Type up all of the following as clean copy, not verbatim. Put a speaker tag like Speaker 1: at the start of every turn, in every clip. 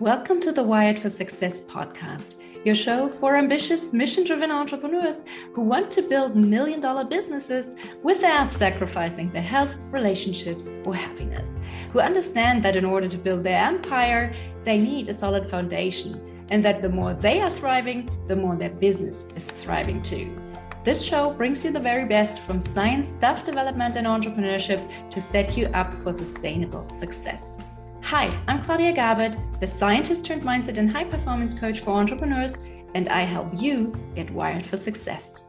Speaker 1: Welcome to the Wired for Success podcast, your show for ambitious, mission-driven entrepreneurs who want to build million-dollar businesses without sacrificing their health, relationships, or happiness, who understand that in order to build their empire, they need a solid foundation, and that the more they are thriving, the more their business is thriving too. This show brings you the very best from science, self-development, and entrepreneurship to set you up for sustainable success. Hi, I'm Claudia Gabert, the scientist turned mindset and high performance coach for entrepreneurs, and I help you get wired for success.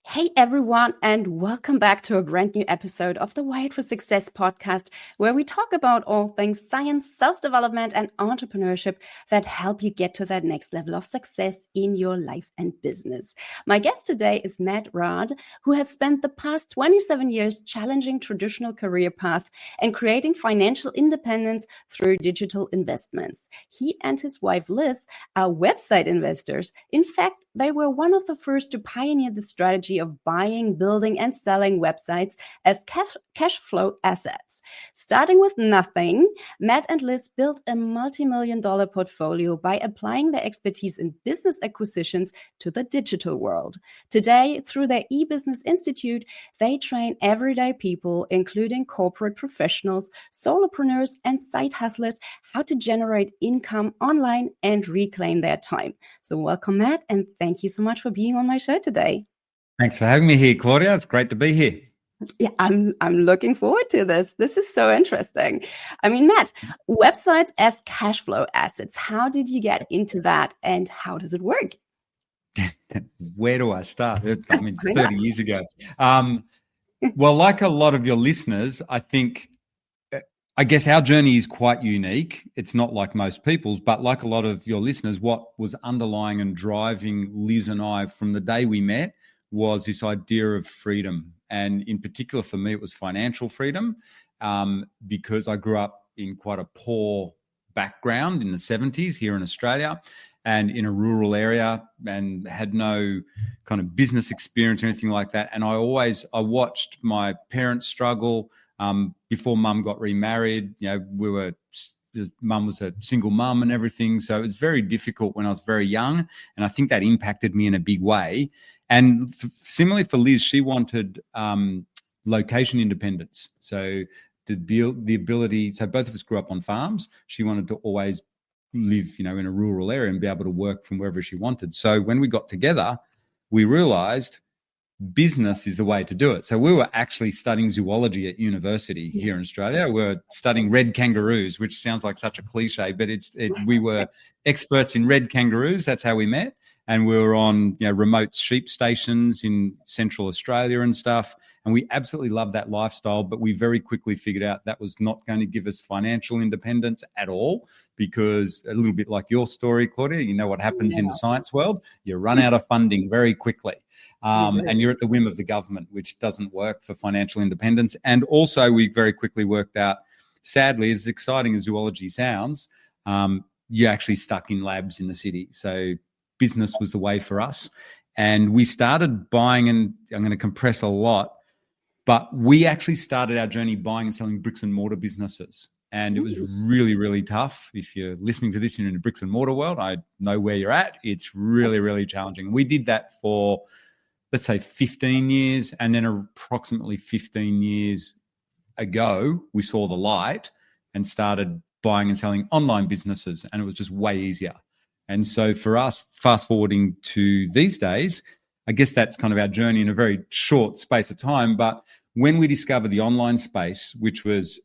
Speaker 1: Hey everyone, and welcome back to a brand new episode of the Wired for Success podcast, where we talk about all things science, self-development, and entrepreneurship that help you get to that next level of success in your life and business. My guest today is Raad, who has spent the past 27 years challenging traditional career path and creating financial independence through digital investments. He and his wife Liz are website investors. In fact, they were one of the first to pioneer the strategy of buying, building, and selling websites as cash flow assets. Starting with nothing, Matt and Liz built a multi-million-dollar portfolio by applying their expertise in business acquisitions to the digital world. Today, through their eBusiness Institute, they train everyday people, including corporate professionals, solopreneurs, and side hustlers, how to generate income online and reclaim their time. So welcome, Matt, and thank you so much for being on my show today.
Speaker 2: Thanks for having me here, Claudia. It's great to be here.
Speaker 1: Yeah, I'm looking forward to this. This is so interesting. I mean, Matt, websites as cash flow assets, how did you get into that and how does it work?
Speaker 2: Where do I start? 30 years ago. Well, like a lot of your listeners, I guess our journey is quite unique. It's not like most people's, but like a lot of your listeners, what was underlying and driving Liz and I from the day we met was this idea of freedom. And in particular for me, it was financial freedom because I grew up in quite a poor background in the 70s here in Australia and in a rural area and had no kind of business experience or anything like that. And I watched my parents struggle before mum got remarried. You know, mum was a single mum and everything. So it was very difficult when I was very young. And I think that impacted me in a big way. And similarly for Liz, she wanted location independence. So the ability, so both of us grew up on farms. She wanted to always live, in a rural area and be able to work from wherever she wanted. So when we got together, we realized business is the way to do it. So we were actually studying zoology at university here in Australia. We were studying red kangaroos, which sounds like such a cliche, but we were experts in red kangaroos. That's how we met. And we were on remote sheep stations in Central Australia and stuff. And we absolutely loved that lifestyle, but we very quickly figured out that was not going to give us financial independence at all, because a little bit like your story, Claudia, you know what happens in the science world, you run out of funding very quickly. And you're at the whim of the government, which doesn't work for financial independence. And also we very quickly worked out, sadly, as exciting as zoology sounds, you're actually stuck in labs in the city. So business was the way for us. And we started buying, and I'm going to compress a lot, but we actually started our journey buying and selling bricks and mortar businesses. And it was really, really tough. If you're listening to this and you're in the bricks and mortar world, I know where you're at. It's really, really challenging. We did that for, let's say, 15 years. And then approximately 15 years ago, we saw the light and started buying and selling online businesses. And it was just way easier. And so for us, fast forwarding to these days, I guess that's kind of our journey in a very short space of time. But when we discovered the online space, which was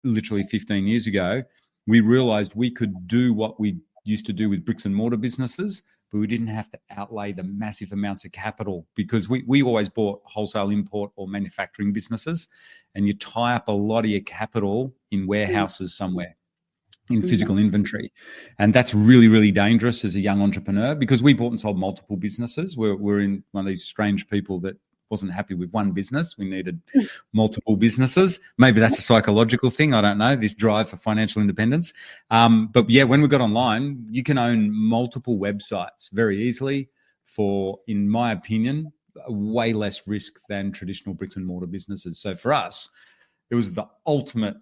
Speaker 2: literally 15 years ago, we realized we could do what we used to do with bricks and mortar businesses, but we didn't have to outlay the massive amounts of capital, because we always bought wholesale import or manufacturing businesses, and you tie up a lot of your capital in warehouses somewhere, in physical inventory. And that's really, really dangerous as a young entrepreneur, because we bought and sold multiple businesses. We're in one of these strange people that wasn't happy with one business. We needed multiple businesses. Maybe that's a psychological thing. I don't know, this drive for financial independence. But yeah, when we got online, you can own multiple websites very easily for, in my opinion, way less risk than traditional bricks and mortar businesses. So for us, it was the ultimate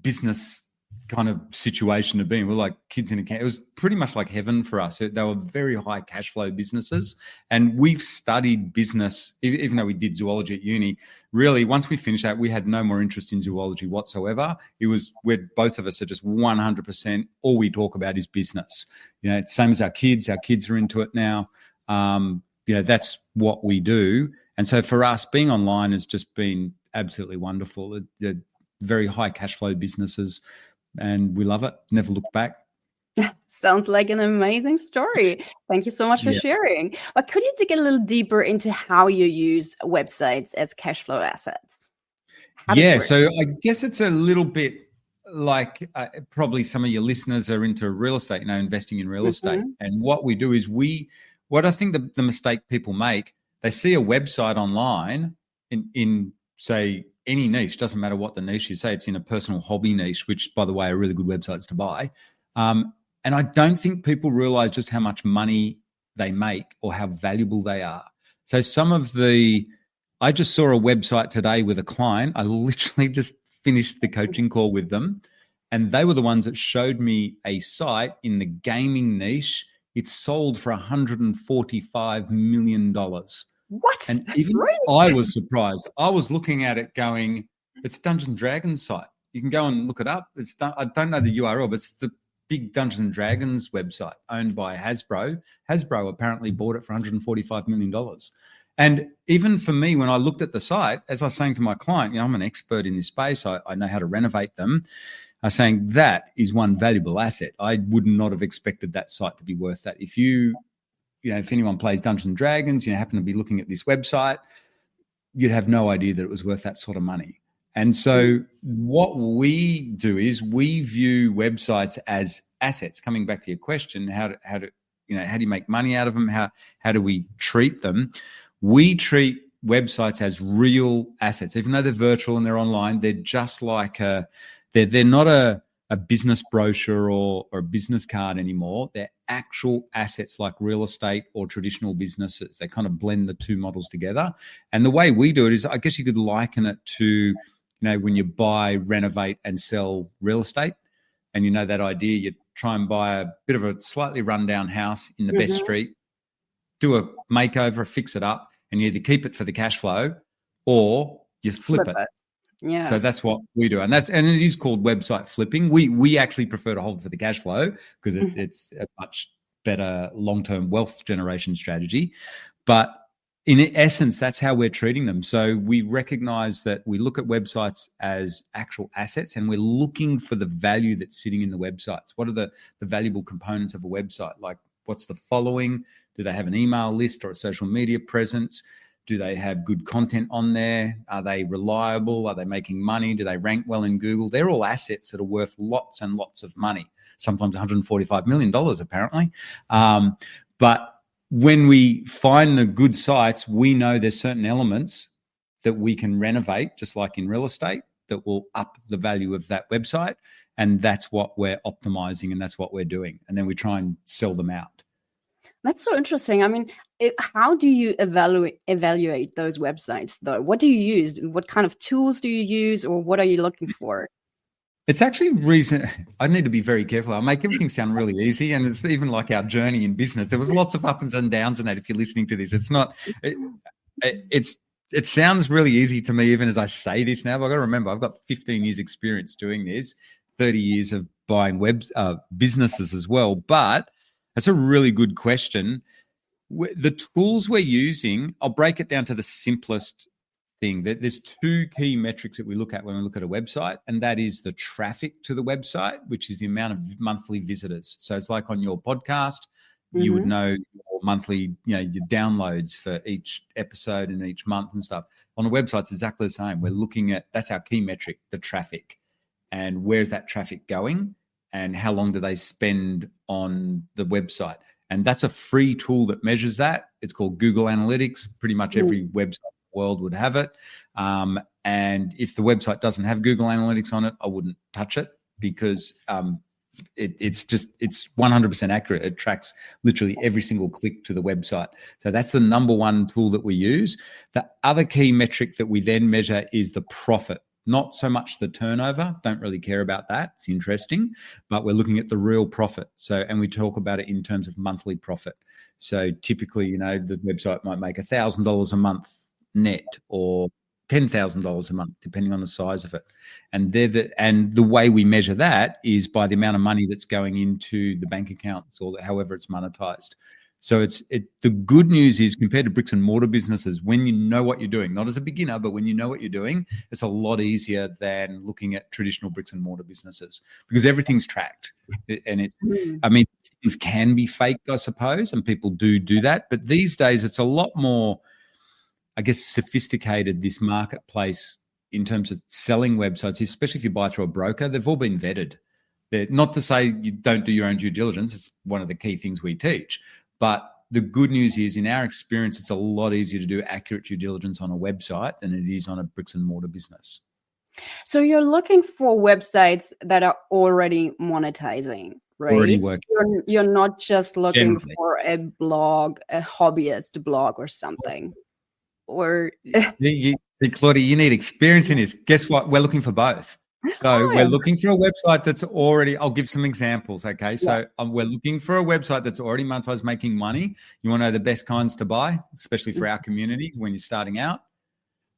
Speaker 2: business kind of situation to be in. We're like kids in a can. It was pretty much like heaven for us. They were very high cash flow businesses, and we've studied business, even though we did zoology at uni. Really, once we finished that, we had no more interest in zoology whatsoever. It was where both of us are just 100%. All we talk about is business. You know, same as our kids. Our kids are into it now. You know, that's what we do. And so for us, being online has just been absolutely wonderful. They're very high cash flow businesses, and we love it. Never look back.
Speaker 3: Sounds like an amazing story. Thank you so much for sharing. But could you dig a little deeper into how you use websites as cash flow assets?
Speaker 2: So I guess it's a little bit like probably some of your listeners are into real estate, you know, investing in real estate. And what we do is what I think the mistake people make, they see a website online in say, any niche, doesn't matter what the niche is. Say it's in a personal hobby niche, which, by the way, are really good websites to buy. And I don't think people realize just how much money they make or how valuable they are. So I just saw a website today with a client. I literally just finished the coaching call with them, and they were the ones that showed me a site in the gaming niche. It's sold for $145 million.
Speaker 3: What?
Speaker 2: And even I was surprised. I was looking at it going, it's Dungeons & Dragons site. You can go and look it up. I don't know the URL, but it's the big Dungeons & Dragons website owned by Hasbro. Hasbro apparently bought it for $145 million. And even for me, when I looked at the site, as I was saying to my client, you know, I'm an expert in this space. I know how to renovate them. I was saying that is one valuable asset. I would not have expected that site to be worth that. If anyone plays Dungeons and Dragons, happen to be looking at this website, you'd have no idea that it was worth that sort of money. And so what we do is we view websites as assets. Coming back to your question, how do you make money out of them? How do we treat them? We treat websites as real assets, even though they're virtual and they're online. They're just like they're not a business brochure or a business card anymore. They're actual assets like real estate or traditional businesses. They kind of blend the two models together. And the way we do it is, I guess you could liken it to, when you buy, renovate and sell real estate. And that idea, you try and buy a bit of a slightly rundown house in the best street, do a makeover, fix it up, and you either keep it for the cash flow or you flip it.
Speaker 3: Yeah.
Speaker 2: So that's what we do. And it is called website flipping. We actually prefer to hold it for the cash flow because it's a much better long-term wealth generation strategy. But in essence, that's how we're treating them. So we recognize that we look at websites as actual assets, and we're looking for the value that's sitting in the websites. What are the valuable components of a website? Like, what's the following? Do they have an email list or a social media presence? Do they have good content on there? Are they reliable? Are they making money? Do they rank well in Google? They're all assets that are worth lots and lots of money, sometimes $145 million apparently. But when we find the good sites, we know there's certain elements that we can renovate, just like in real estate, that will up the value of that website. And that's what we're optimizing, and that's what we're doing. And then we try and sell them out.
Speaker 3: That's so interesting. I mean, how do you evaluate those websites, though? What do you use? What kind of tools do you use, or what are you looking for?
Speaker 2: It's actually I need to be very careful. I make everything sound really easy, and it's even like our journey in business. There was lots of ups and downs in that. If you're listening to this, it's not. It sounds really easy to me, even as I say this now. But I've got to remember, I've got 15 years experience doing this, 30 years of buying businesses as well. But that's a really good question. The tools we're using, I'll break it down to the simplest thing. There's two key metrics that we look at when we look at a website, and that is the traffic to the website, which is the amount of monthly visitors. So it's like on your podcast, you would know your monthly, your downloads for each episode and each month and stuff. On a website, it's exactly the same. We're looking at, that's our key metric, the traffic, and where's that traffic going, and how long do they spend on the website. And that's a free tool that measures that. It's called Google Analytics. Pretty much every website in the world would have it. And if the website doesn't have Google Analytics on it, I wouldn't touch it, because it's 100% accurate. It tracks literally every single click to the website. So that's the number one tool that we use. The other key metric that we then measure is the profit. not so much the turnover. Don't really care about that. It's interesting, but we're looking at the real profit. And we talk about it in terms of monthly profit. So typically, the website might make $1,000 a month net, or $10,000 a month, depending on the size of it. And the way we measure that is by the amount of money that's going into the bank accounts, or however it's monetized. So the good news is, compared to bricks and mortar businesses, when you know what you're doing, not as a beginner, but when you know what you're doing, it's a lot easier than looking at traditional bricks and mortar businesses, because everything's tracked. And things can be faked, I suppose, and people do that. But these days it's a lot more, I guess, sophisticated, this marketplace, in terms of selling websites, especially if you buy through a broker. They've all been vetted. They're not to say you don't do your own due diligence. It's one of the key things we teach. But the good news is, in our experience, it's a lot easier to do accurate due diligence on a website than it is on a bricks and mortar business.
Speaker 3: So you're looking for websites that are already monetizing, right?
Speaker 2: Already working.
Speaker 3: You're not just looking
Speaker 2: Generally.
Speaker 3: for a blog, a hobbyist blog or something. Or
Speaker 2: Claudia, you need experience in this. Guess what? We're looking for both. So we're looking for a website that's already, I'll give some examples, okay? So we're looking for a website that's already monetized, making money. You want to know the best kinds to buy, especially for our community when you're starting out?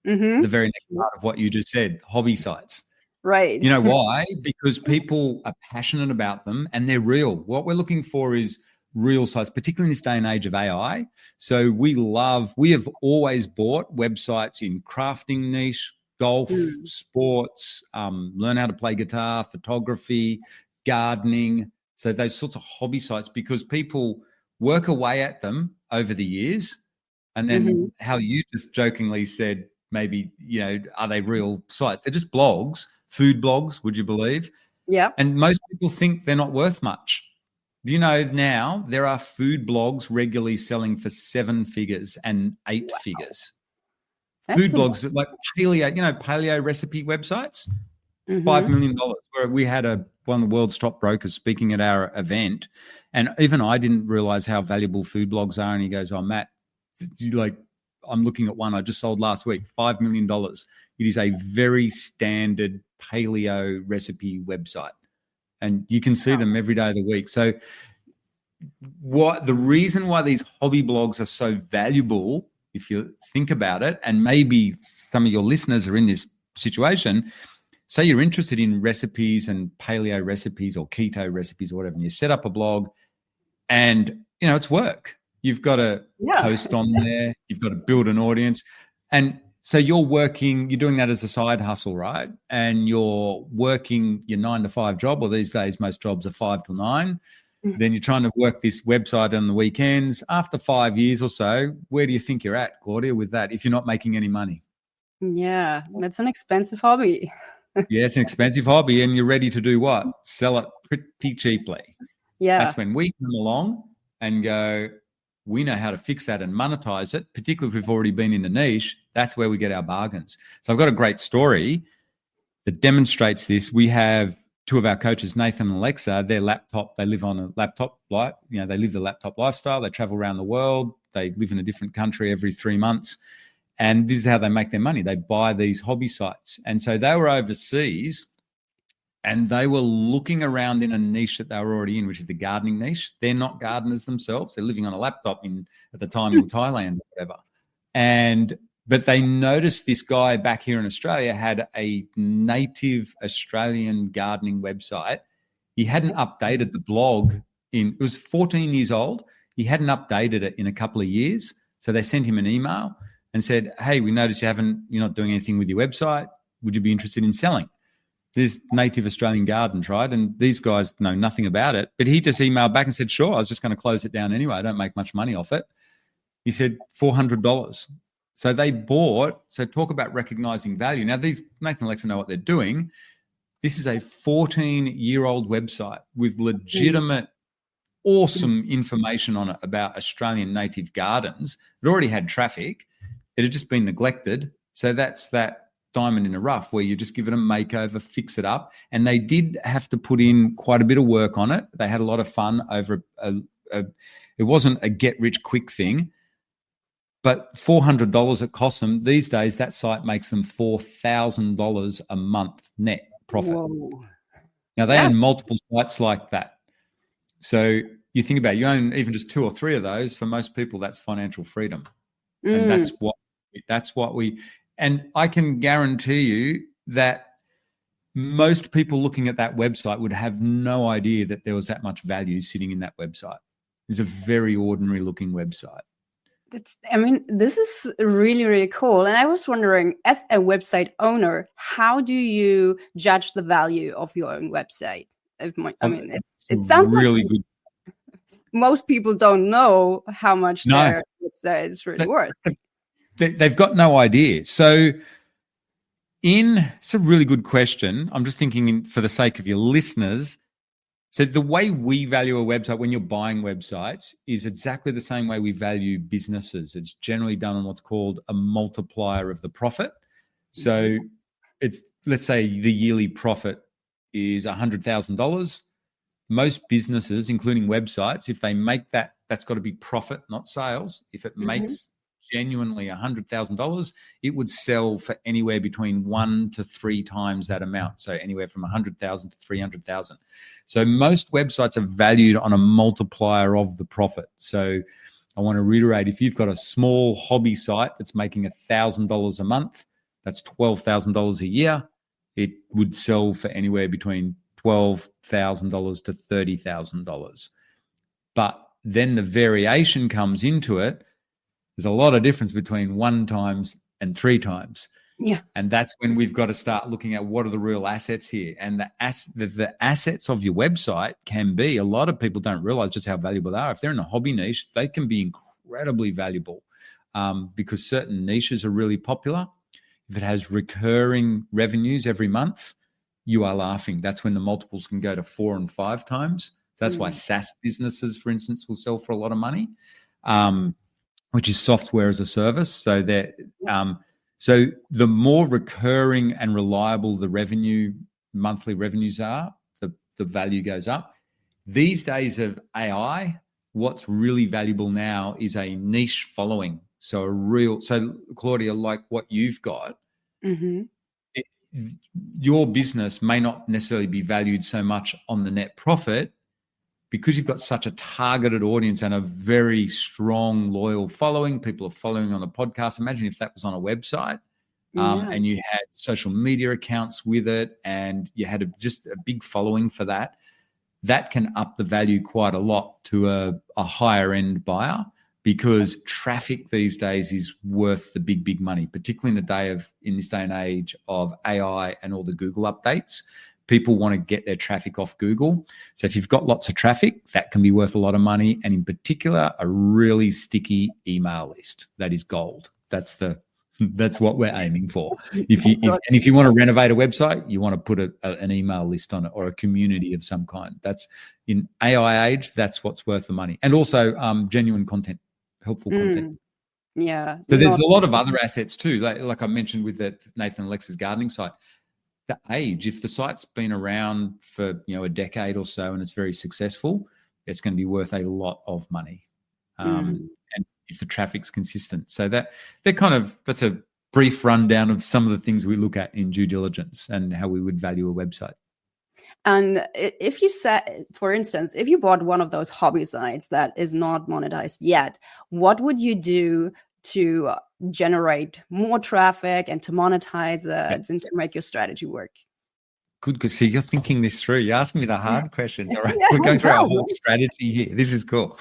Speaker 2: The very next part of what you just said, hobby sites.
Speaker 3: Right.
Speaker 2: You know why? Because people are passionate about them and they're real. What we're looking for is real sites, particularly in this day and age of AI. So we have always bought websites in crafting niche, golf, sports, learn how to play guitar, photography, gardening. So those sorts of hobby sites, because people work away at them over the years. And then how you just jokingly said, maybe, are they real sites? They're just blogs, food blogs, would you believe?
Speaker 3: Yeah.
Speaker 2: And most people think they're not worth much. Do you know now there are food blogs regularly selling for 7 figures and 8 figures? Food blogs like paleo recipe websites, $5 million. Where we had one of the world's top brokers speaking at our event, and even I didn't realize how valuable food blogs are. And he goes, "Oh, Matt, I'm looking at one I just sold last week, $5 million. It is a very standard paleo recipe website, and you can see them every day of the week." So, the reason why these hobby blogs are so valuable, if you think about it, and maybe some of your listeners are in this situation, say you're interested in recipes and paleo recipes or keto recipes or whatever, and you set up a blog and, it's work. You've got to post on there. You've got to build an audience. And so you're doing that as a side hustle, right? And you're working your 9 to 5 job, or these days most jobs are 5 to 9. Then you're trying to work this website on the weekends. After 5 years or so, where do you think you're at, Claudia, with that, if you're not making any money?
Speaker 3: Yeah, that's an expensive hobby.
Speaker 2: Yeah, it's an expensive hobby, and you're ready to do what? Sell it pretty cheaply.
Speaker 3: Yeah.
Speaker 2: That's when we come along and go, we know how to fix that and monetize it, particularly if we've already been in the niche. That's where we get our bargains. So I've got a great story that demonstrates this. We have 2 of our coaches, Nathan and Alexa. They live on a laptop life. They live the laptop lifestyle. They travel around the world. They live in a different country every 3 months. And this is how they make their money. They buy these hobby sites. And so they were overseas and they were looking around in a niche that they were already in, which is the gardening niche. They're not gardeners themselves. They're living on a laptop at the time in Thailand or whatever. But they noticed this guy back here in Australia had a native Australian gardening website. He hadn't updated the blog it was 14 years old. He hadn't updated it in a couple of years. So they sent him an email and said, "Hey, we noticed you're not doing anything with your website. Would you be interested in selling?" There's native Australian gardens, right? And these guys know nothing about it. But he just emailed back and said, "Sure, I was just going to close it down anyway. I don't make much money off it." He said $400. So they bought. So talk about recognizing value. Now, these Nathan and Alexa know what they're doing. This is a 14-year-old website with legitimate, awesome information on it about Australian native gardens. It already had traffic. It had just been neglected. So that's that diamond in the rough where you just give it a makeover, fix it up. And they did have to put in quite a bit of work on it. They had a lot of fun over it wasn't a get-rich-quick thing. But $400 it costs them. These days, that site makes them $4,000 a month net profit.
Speaker 3: Whoa.
Speaker 2: Now, they own multiple sites like that. So you think about it, you own even just 2 or 3 of those. For most people, that's financial freedom. And that's what we, and I can guarantee you that most people looking at that website would have no idea that there was that much value sitting in that website. It's a very ordinary looking website.
Speaker 3: This is really, really cool. And I was wondering, as a website owner, how do you judge the value of your own website? It sounds
Speaker 2: really
Speaker 3: like
Speaker 2: good.
Speaker 3: Most people don't know how much their website is really worth.
Speaker 2: They've got no idea. So it's a really good question. I'm just thinking for the sake of your listeners. So the way we value a website when you're buying websites is exactly the same way we value businesses. It's generally done on what's called a multiplier of the profit. So let's say the yearly profit is $100,000. Most businesses, including websites, if they make that, that's got to be profit, not sales. If it makes genuinely $100,000, it would sell for anywhere between 1 to 3 times that amount. So anywhere from 100,000 to 300,000. So most websites are valued on a multiplier of the profit. So I want to reiterate, if you've got a small hobby site that's making $1,000 a month, that's $12,000 a year. It would sell for anywhere between $12,000 to $30,000. But then the variation comes into it. There's a lot of difference between 1 times and 3 times.
Speaker 3: Yeah.
Speaker 2: And that's when we've got to start looking at what are the real assets here. And the assets of your website can be, a lot of people don't realize just how valuable they are. If they're in a hobby niche, they can be incredibly valuable because certain niches are really popular. If it has recurring revenues every month, you are laughing. That's when the multiples can go to 4 and 5 times. That's why SaaS businesses, for instance, will sell for a lot of money. Which is software as a service. So so the more recurring and reliable the monthly revenues are, the value goes up. These days of AI, what's really valuable now is a niche following. So Claudia, like what you've got, your business may not necessarily be valued so much on the net profit, because you've got such a targeted audience and a very strong, loyal following. People are following on the podcast. Imagine if that was on a website and you had social media accounts with it and you had just a big following for that. That can up the value quite a lot to a higher end buyer, because traffic these days is worth the big, big money, particularly in this day and age of AI and all the Google updates. People want to get their traffic off Google. So if you've got lots of traffic, that can be worth a lot of money. And in particular, a really sticky email list. That is gold. That's what we're aiming for. If you want to renovate a website, you want to put an email list on it or a community of some kind. That's in AI age, that's what's worth the money. And also genuine content, helpful content.
Speaker 3: Yeah.
Speaker 2: So there's a lot of other assets too. Like I mentioned with that Nathan and Alexa's gardening site. The age, if the site's been around for a decade or so and it's very successful, it's going to be worth a lot of money. And if the traffic's consistent. So that's a brief rundown of some of the things we look at in due diligence and how we would value a website.
Speaker 3: And if you said, for instance, if you bought one of those hobby sites that is not monetized yet, what would you do to generate more traffic and to monetize it and to make your strategy work?
Speaker 2: Good, because see, you're thinking this through. You're asking me the hard questions. All right, we're going through our whole strategy here. This is cool.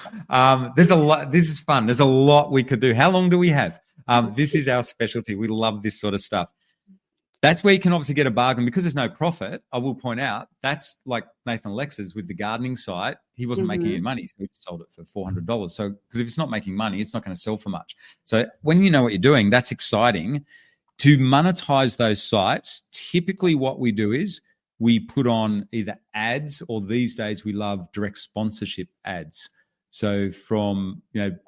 Speaker 2: There's a lot. This is fun. There's a lot we could do. How long do we have? This is our specialty. We love this sort of stuff. That's where you can obviously get a bargain because there's no profit. I will point out that's like Nathan Alexa's with the gardening site. He wasn't making any money, so he sold it for $400. So because if it's not making money, it's not going to sell for much. So when you know what you're doing, that's exciting. To monetize those sites, typically what we do is we put on either ads, or these days we love direct sponsorship ads. So from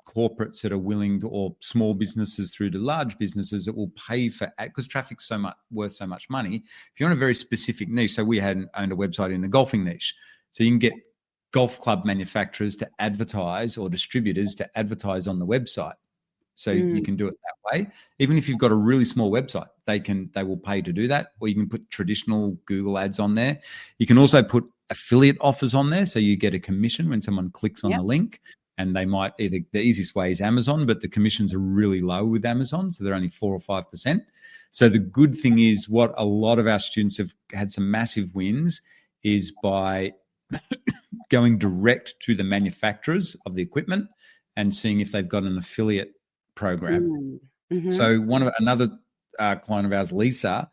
Speaker 2: corporates that are willing to, or small businesses through to large businesses that will pay for ad, because traffic's worth so much money. If you're on a very specific niche, so we owned a website in the golfing niche, so you can get golf club manufacturers to advertise or distributors to advertise on the website. So you can do it that way. Even if you've got a really small website, they will pay to do that. Or you can put traditional Google ads on there. You can also put affiliate offers on there, so you get a commission when someone clicks on the link. And they might the easiest way is Amazon, but the commissions are really low with Amazon, so they're only 4 or 5%. So the good thing is, what a lot of our students have had some massive wins is by going direct to the manufacturers of the equipment and seeing if they've got an affiliate program. So another client of ours, Lisa,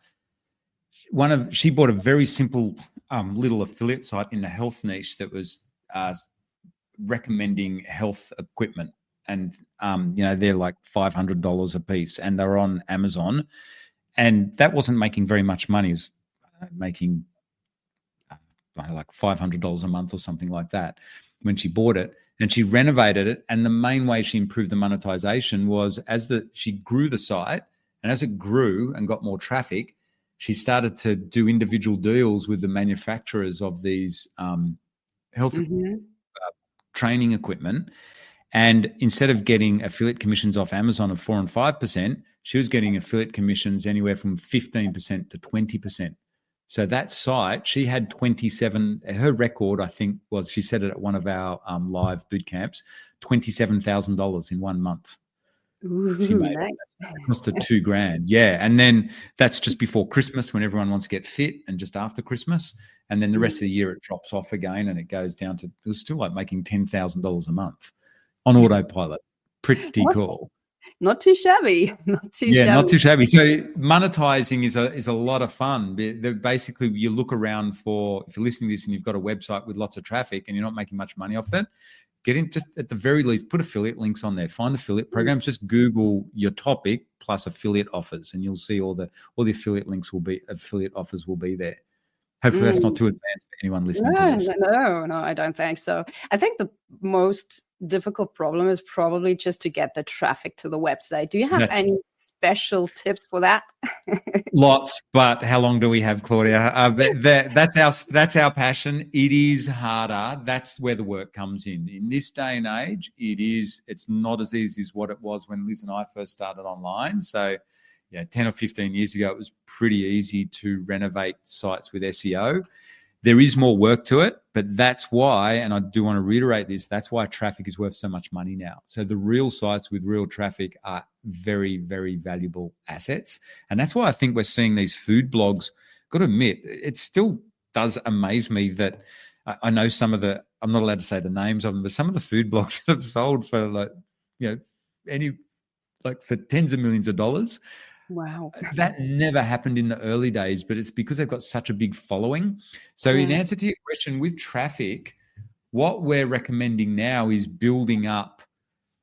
Speaker 2: she bought a very simple little affiliate site in the health niche that was recommending health equipment, and they're like $500 a piece, and they're on Amazon, and that wasn't making very much money. It was making like $500 a month or something like that when she bought it. And she renovated it. And the main way she improved the monetization was she grew the site, and as it grew and got more traffic, she started to do individual deals with the manufacturers of these health training equipment. And instead of getting affiliate commissions off Amazon of 4 and 5%, she was getting affiliate commissions anywhere from 15% to 20%. So that site, she had 27, her record, I think, was, she said it at one of our live boot camps, $27,000 in 1 month. She made
Speaker 3: nice.
Speaker 2: it cost her $2,000. Yeah. And then that's just before Christmas, when everyone wants to get fit, and just after Christmas. And then the rest of the year it drops off again, and it goes down to, it was still like making $10,000 a month on autopilot. Pretty cool.
Speaker 3: Not too shabby. Not too
Speaker 2: shabby. So monetizing is a lot of fun. Basically, you look around for, if you're listening to this and you've got a website with lots of traffic and you're not making much money off it, get in, just at the very least, put affiliate links on there. Find affiliate programs. Just Google your topic plus affiliate offers, and you'll see all the affiliate links affiliate offers will be there. Hopefully that's not too advanced for anyone listening to this.
Speaker 3: No, I don't think so. I think the most difficult problem is probably just to get the traffic to the website. Do you have any special tips for that?
Speaker 2: Lots, but how long do we have, Claudia? That's our passion. It is harder. That's where the work comes in. In this day and age, it's not as easy as what it was when Liz and I first started online. So 10 or 15 years ago, it was pretty easy to renovate sites with SEO. There is more work to it, but that's why, and I do want to reiterate this, that's why traffic is worth so much money now. So the real sites with real traffic are very, very valuable assets. And that's why I think we're seeing these food blogs. Got to admit, it still does amaze me that I know some of the, I'm not allowed to say the names of them, but some of the food blogs that have sold for for tens of millions of dollars.
Speaker 3: Wow.
Speaker 2: That never happened in the early days, but it's because they've got such a big following. So in answer to your question, with traffic, what we're recommending now is building up,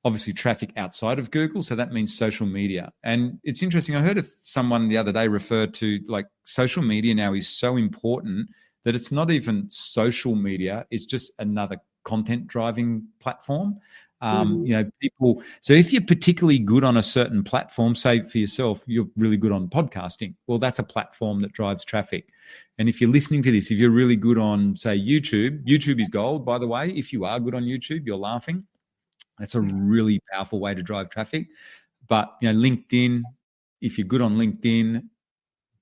Speaker 2: obviously, traffic outside of Google. So that means social media. And it's interesting. I heard of someone the other day refer to, like, social media now is so important that it's not even social media. It's just another content driving platform. People. So if you're particularly good on a certain platform, say for yourself, you're really good on podcasting. Well, that's a platform that drives traffic. And if you're listening to this, if you're really good on, say, YouTube is gold, by the way. If you are good on YouTube, you're laughing. That's a really powerful way to drive traffic. But, LinkedIn, if you're good on LinkedIn,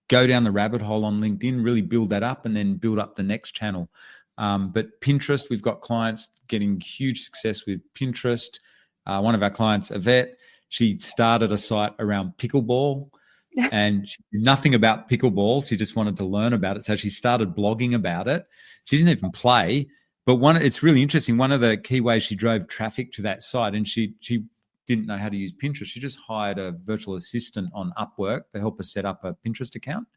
Speaker 2: go down the rabbit hole on LinkedIn, really build that up, and then build up the next channel. But Pinterest, we've got clients getting huge success with Pinterest. One of our clients, Yvette, she started a site around pickleball, and she knew nothing about pickleball. She just wanted to learn about it. So she started blogging about it. She didn't even play. But it's really interesting. One of the key ways she drove traffic to that site, and she didn't know how to use Pinterest. She just hired a virtual assistant on Upwork to help her set up a Pinterest account.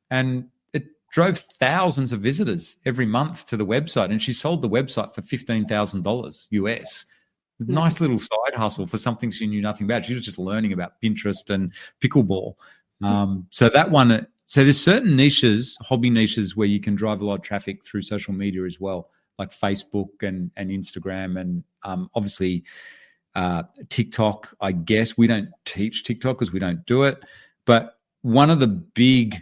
Speaker 2: And it drove thousands of visitors every month to the website, and she sold the website for $15,000 US. Nice little side hustle for something she knew nothing about. She was just learning about Pinterest and pickleball. So there's certain niches, hobby niches, where you can drive a lot of traffic through social media as well, like Facebook and Instagram, and obviously TikTok. I guess we don't teach TikTok because we don't do it, but one of the big,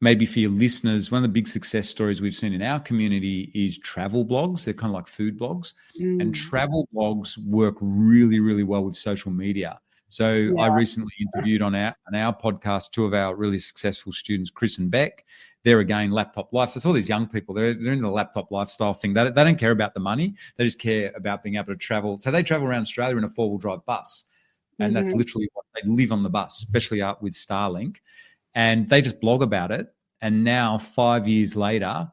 Speaker 2: maybe for your listeners, one of the big success stories we've seen in our community is travel blogs. They're kind of like food blogs. And travel blogs work really, really well with social media. So I recently interviewed on our podcast 2 of our really successful students, Chris and Beck. They're again laptop life. So it's all these young people. They're in the laptop lifestyle thing. They don't care about the money. They just care about being able to travel. So they travel around Australia in a 4-wheel drive bus, and that's literally what they live on the bus, especially out with Starlink. And they just blog about it. And now 5 years later,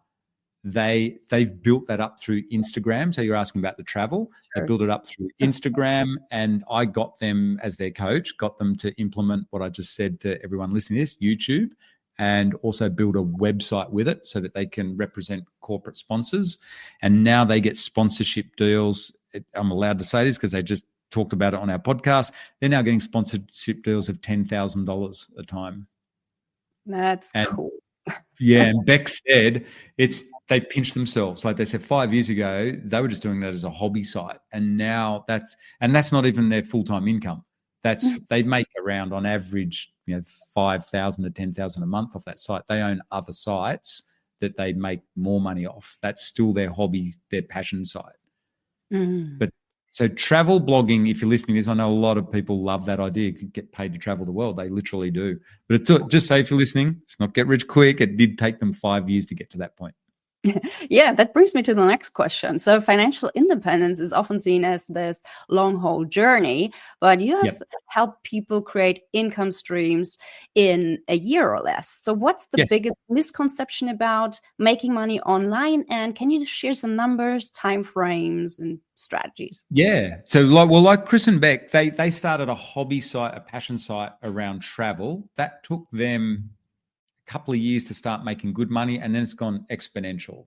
Speaker 2: they've built that up through Instagram. So you're asking about the travel. They built it up through Instagram, and I got them as their coach, got them to implement what I just said to everyone listening to this, YouTube, and also build a website with it so that they can represent corporate sponsors. And now they get sponsorship deals. I'm allowed to say this because they just talked about it on our podcast. They're now getting sponsorship deals of $10,000 a time.
Speaker 3: That's cool.
Speaker 2: Yeah, and Beck said they pinch themselves. Like they said 5 years ago, they were just doing that as a hobby site, and now that's not even their full-time income. They make around on average, $5,000 to $10,000 a month off that site. They own other sites that they make more money off. That's still their hobby, their passion site. But so travel blogging, if you're listening to this, I know a lot of people love that idea. You could get paid to travel the world. They literally do. But just say if you're listening, it's not get rich quick. It did take them 5 years to get to that point.
Speaker 3: Yeah, that brings me to the next question. So financial independence is often seen as this long haul journey, but you have helped people create income streams in a year or less. So what's the biggest misconception about making money online? And can you share some numbers, timeframes, and strategies?
Speaker 2: Yeah. So like Chris and Beck, they started a hobby site, a passion site around travel. That took them couple of years to start making good money, and then it's gone exponential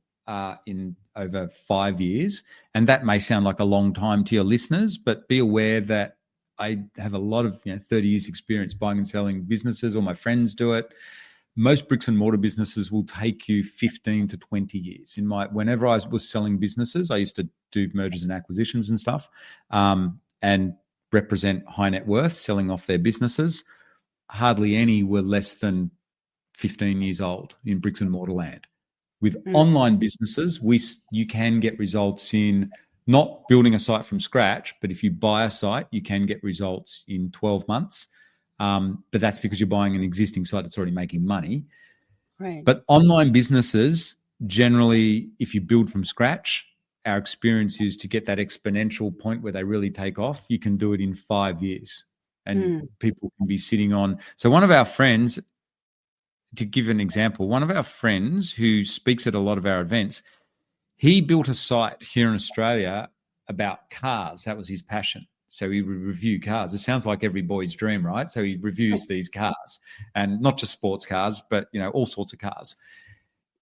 Speaker 2: in over 5 years. And that may sound like a long time to your listeners, but be aware that I have a lot of 30 years experience buying and selling businesses. All my friends do it. Most bricks and mortar businesses will take you 15 to 20 years. Whenever I was selling businesses, I used to do mergers and acquisitions and stuff, and represent high net worth, selling off their businesses. Hardly any were less than 15 years old in bricks and mortar land. With online businesses, you can get results in not building a site from scratch, but if you buy a site, you can get results in 12 months. But that's because you're buying an existing site that's already making money.
Speaker 3: Right.
Speaker 2: But online businesses, generally, if you build from scratch, our experience is to get that exponential point where they really take off, you can do it in 5 years. And people can be sitting on. So one of our friends, to give an example, one of our friends who speaks at a lot of our events, he built a site here in Australia about cars. That was his passion. So he would review cars. It sounds like every boy's dream, right? So he reviews these cars, and not just sports cars, but all sorts of cars.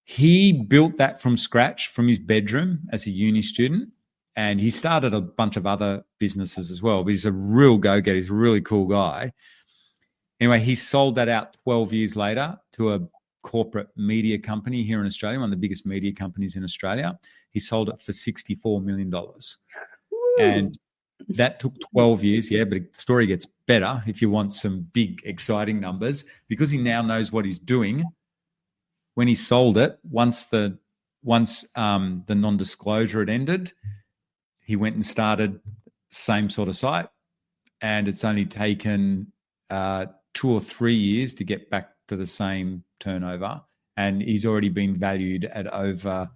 Speaker 2: He built that from scratch from his bedroom as a uni student, and he started a bunch of other businesses as well. But he's a real go-getter. He's a really cool guy. Anyway, he sold that out 12 years later to a corporate media company here in Australia, one of the biggest media companies in Australia. He sold it for $64 million. Woo. And that took 12 years, but the story gets better if you want some big, exciting numbers, because he now knows what he's doing. When he sold it, once the non-disclosure had ended, he went and started the same sort of site, and it's only taken 2 or 3 years to get back to the same turnover, and he's already been valued at over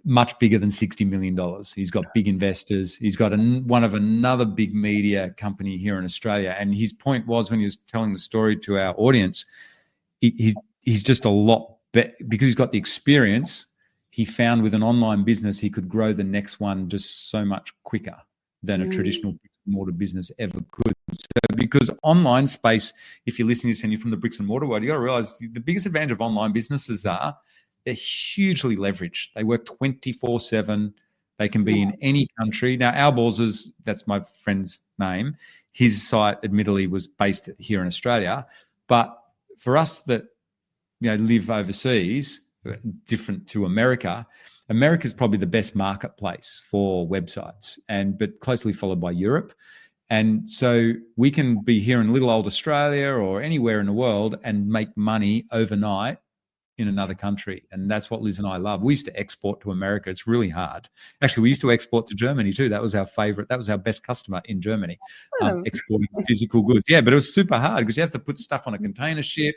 Speaker 2: much bigger than $60 million. He's got big investors. He's got another big media company here in Australia. And his point was, when he was telling the story to our audience, he's just a lot better because he's got the experience. He found with an online business, he could grow the next one just so much quicker than a traditional bricks and mortar business ever could. So because online space, if you're listening to this and you're from the bricks and mortar world, you got to realize the biggest advantage of online businesses are they're hugely leveraged. They work 24/7. They can be in any country. Now, Our Balls that's my friend's name. His site, admittedly, was based here in Australia. But for us that live overseas, different to America, America's probably the best marketplace for websites, but closely followed by Europe. And so we can be here in little old Australia or anywhere in the world and make money overnight in another country. And that's what Liz and I love. We used to export to America. It's really hard. Actually, we used to export to Germany too. That was our favorite. That was our best customer in Germany, exporting physical goods. Yeah, but it was super hard because you have to put stuff on a container ship.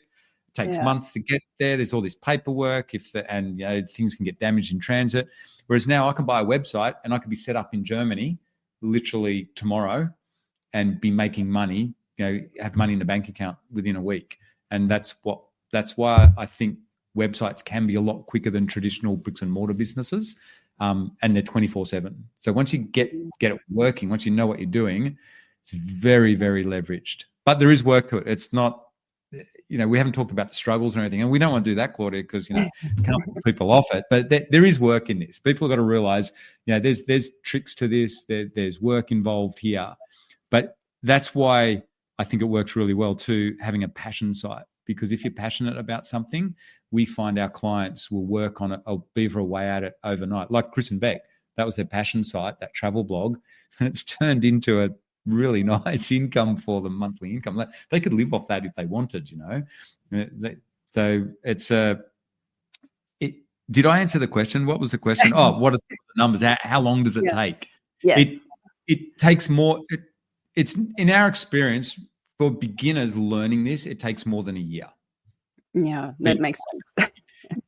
Speaker 2: It takes months to get there. There's all this paperwork and things can get damaged in transit. Whereas now I can buy a website and I can be set up in Germany literally tomorrow and be making money, have money in the bank account within a week. And that's why I think websites can be a lot quicker than traditional bricks and mortar businesses. And they're 24/7. So once you get it working, once you know what you're doing, it's very, very leveraged. But there is work to it. It's not, we haven't talked about the struggles or anything, and we don't want to do that, Claudia, because can't put people off it. But there is work in this. People have got to realize, there's tricks to this. There's work involved here. But that's why I think it works really well too, having a passion site. Because if you're passionate about something, we find our clients will work on it or beaver away at it overnight. Like Chris and Beck, that was their passion site, that travel blog, and it's turned into a really nice income for them, monthly income. They could live off that if they wanted, So it's did I answer the question? What was the question? Oh, what are the numbers? How long does it take?
Speaker 3: Yes.
Speaker 2: It takes more. It's in our experience, for beginners learning this, it takes more than a year.
Speaker 3: Yeah, that makes sense.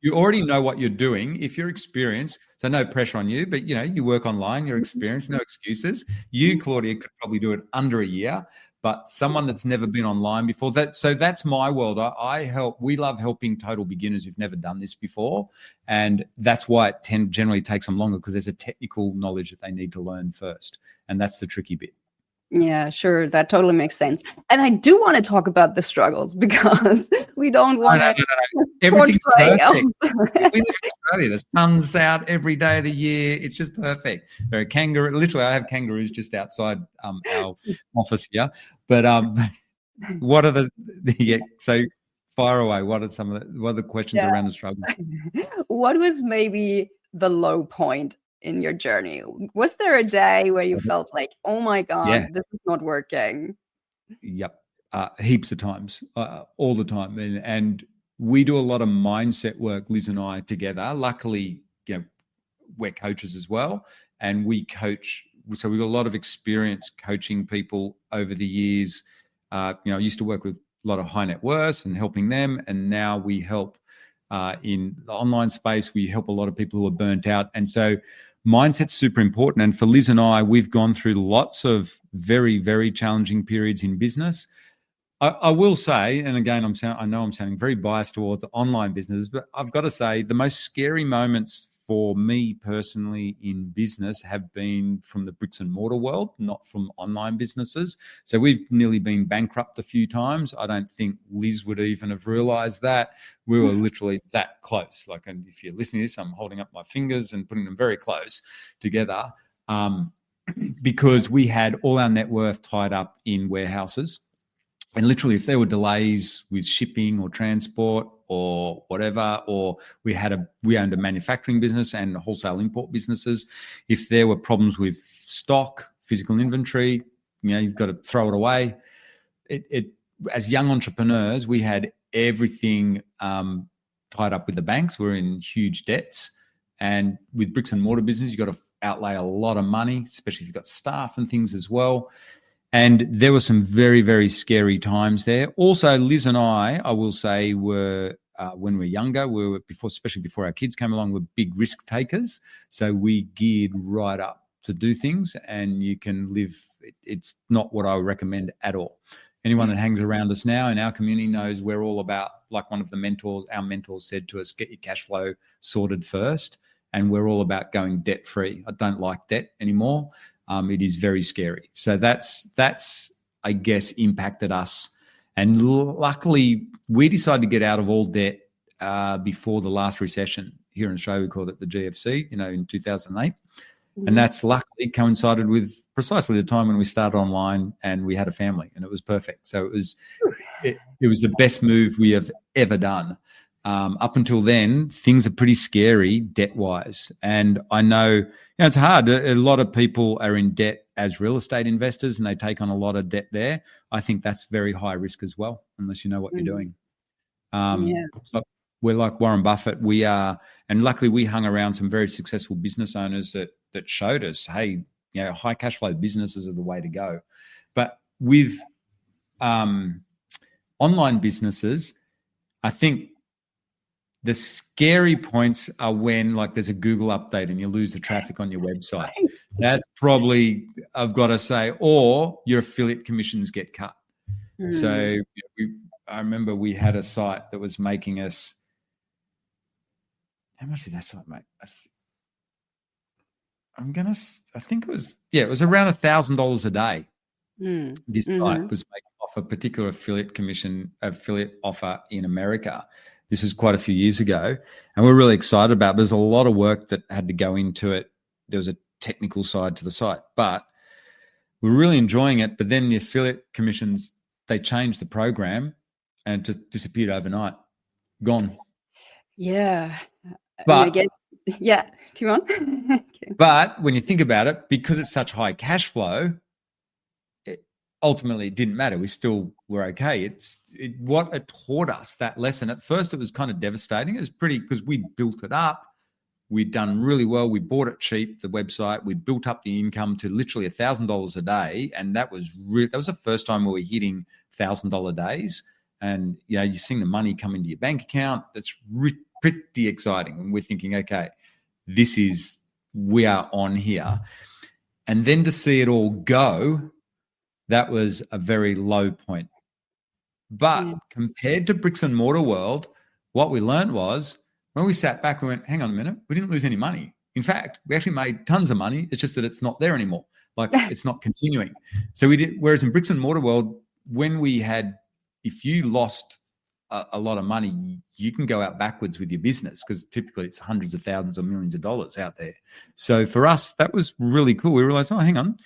Speaker 2: You already know what you're doing. If you're experienced, so no pressure on you, but you work online, you're experienced, no excuses. You, Claudia, could probably do it under a year, but someone that's never been online before, so that's my world. We love helping total beginners who've never done this before. And that's why it generally takes them longer, because there's a technical knowledge that they need to learn first. And that's the tricky bit.
Speaker 3: Yeah, sure. That totally makes sense. And I do want to talk about the struggles, because we don't want to.
Speaker 2: Everything's perfect. We live in Australia. The sun's out every day of the year. It's just perfect. There are literally, I have kangaroos just outside our office here. But what are so fire away. What are the questions around the struggle?
Speaker 3: What was maybe the low point in your journey? Was there a day where you felt like, oh my God, this is not working?
Speaker 2: Yep. Heaps of times, all the time. And we do a lot of mindset work, Liz and I, together. Luckily, we're coaches as well, and we coach. So we've got a lot of experience coaching people over the years. I used to work with a lot of high net worths and helping them. And now we help in the online space. We help a lot of people who are burnt out. And so mindset's super important. And for Liz and I, we've gone through lots of very, very challenging periods in business. I will say, and again, I know I'm sounding very biased towards online business, but I've got to say the most scary moments for me personally in business have been from the bricks and mortar world, not from online businesses. So we've nearly been bankrupt a few times. I don't think Liz would even have realized that. We were literally that close. And if you're listening to this, I'm holding up my fingers and putting them very close together, because we had all our net worth tied up in warehouses. And literally, if there were delays with shipping or transport or whatever, or we owned a manufacturing business and wholesale import businesses, if there were problems with stock, physical inventory, you've got to throw it away. As young entrepreneurs, we had everything tied up with the banks. We're in huge debts. And with bricks and mortar business, you've got to outlay a lot of money, especially if you've got staff and things as well. And there were some very, very scary times there. Also, Liz and I will say, were when we were younger, especially before our kids came along, were big risk takers. So we geared right up to do things, and you can live. It's not what I would recommend at all. Anyone that hangs around us now in our community knows we're all about, like one of our mentors said to us, get your cash flow sorted first. And we're all about going debt free. I don't like debt anymore. It is very scary. So that's I guess impacted us. And luckily, we decided to get out of all debt before the last recession here in Australia. We called it the GFC, in 2008. Mm-hmm. And that's luckily coincided with precisely the time when we started online and we had a family, and it was perfect. So it was the best move we have ever done. Up until then, things are pretty scary debt-wise. And I know, it's hard. A lot of people are in debt as real estate investors, and they take on a lot of debt there. I think that's very high risk as well, unless you know what you're doing. So we're like Warren Buffett. We are, and luckily we hung around some very successful business owners that showed us, hey, high cash flow businesses are the way to go. But with online businesses, I think the scary points are when like there's a Google update and you lose the traffic on your website.
Speaker 3: Right.
Speaker 2: That's probably, I've got to say, or your affiliate commissions get cut. So I remember we had a site that was making us, how much did that site make? I think it was around $1,000 a day. This site was making off a particular affiliate offer in America. This was quite a few years ago, and we're really excited about it. There's a lot of work that had to go into it. There was a technical side to the site, but we're really enjoying it. But then the affiliate commissions, they changed the program and just disappeared overnight. Gone.
Speaker 3: Yeah.
Speaker 2: But
Speaker 3: come on.
Speaker 2: But when you think about it, because it's such high cash flow, ultimately it didn't matter. We still were okay. What it taught us, that lesson. At first it was kind of devastating. It was pretty, because we built it up. We'd done really well. We bought it cheap, the website. We built up the income to literally $1,000 a day. And that was the first time we were hitting $1,000 days. And, you're seeing the money come into your bank account. That's pretty exciting. And we're thinking, okay, we are on here. And then to see it all go, that was a very low point. But compared to bricks and mortar world, what we learned was when we sat back, we went, hang on a minute, we didn't lose any money. In fact, we actually made tons of money. It's just that it's not there anymore. Like it's not continuing. So we did, whereas in bricks and mortar world, if you lost a lot of money, you can go out backwards with your business because typically it's hundreds of thousands or millions of dollars out there. So for us, that was really cool. We realized, hang on,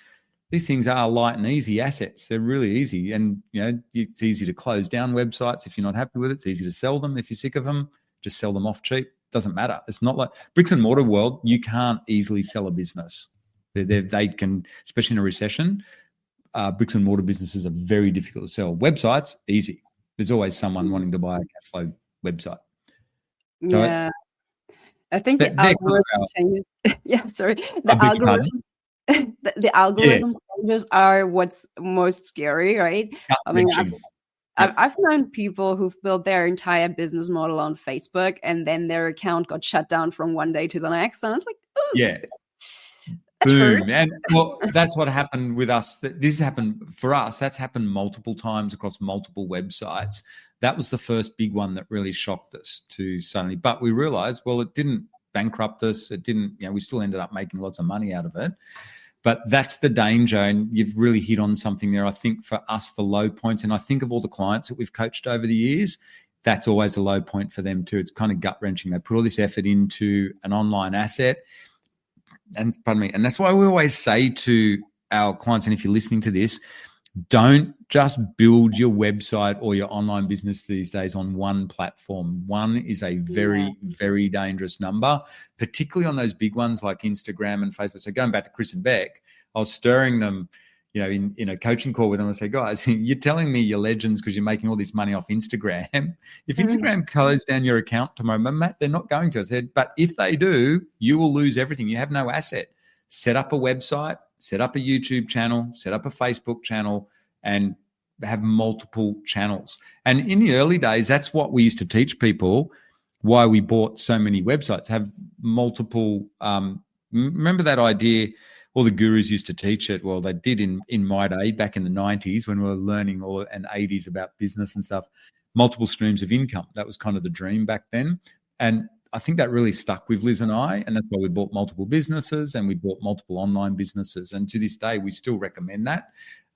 Speaker 2: these things are light and easy assets. They're really easy. And, it's easy to close down websites if you're not happy with it. It's easy to sell them if you're sick of them. Just sell them off cheap. Doesn't matter. It's not like bricks and mortar world. You can't easily sell a business. They can, especially in a recession, bricks and mortar businesses are very difficult to sell. Websites, easy. There's always someone wanting to buy a cash flow website.
Speaker 3: Yeah. I think the algorithm changes. Yeah, sorry. The algorithm. The algorithm changes are what's most scary, right? I mean, I've known people who've built their entire business model on Facebook and then their account got shut down from one day to the next. And it's like,
Speaker 2: boom. And that's what happened with us. This happened for us. That's happened multiple times across multiple websites. That was the first big one that really shocked us to suddenly. But we realized, it didn't bankrupt us. It didn't, we still ended up making lots of money out of it. But that's the danger, and you've really hit on something there. I think for us, the low points, and I think of all the clients that we've coached over the years, that's always a low point for them too. It's kind of gut-wrenching. They put all this effort into an online asset, and that's why we always say to our clients, and if you're listening to this, don't just build your website or your online business these days on one platform. One is a very, very dangerous number, particularly on those big ones like Instagram and Facebook. So going back to Chris and Beck, I was stirring them, in a coaching call with them. I say, guys, you're telling me you're legends because you're making all this money off Instagram. If Instagram closed down your account tomorrow, Matt, they're not going to. I said, but if they do, you will lose everything. You have no asset. Set up a website, set up a YouTube channel, set up a Facebook channel, and have multiple channels. And in the early days, that's what we used to teach people, why we bought so many websites, have multiple, remember that idea, all the gurus used to teach it. Well, they did in my day, back in the 90s when we were learning and 80s about business and stuff, multiple streams of income. That was kind of the dream back then. And I think that really stuck with Liz and I, and that's why we bought multiple businesses and we bought multiple online businesses. And to this day, we still recommend that.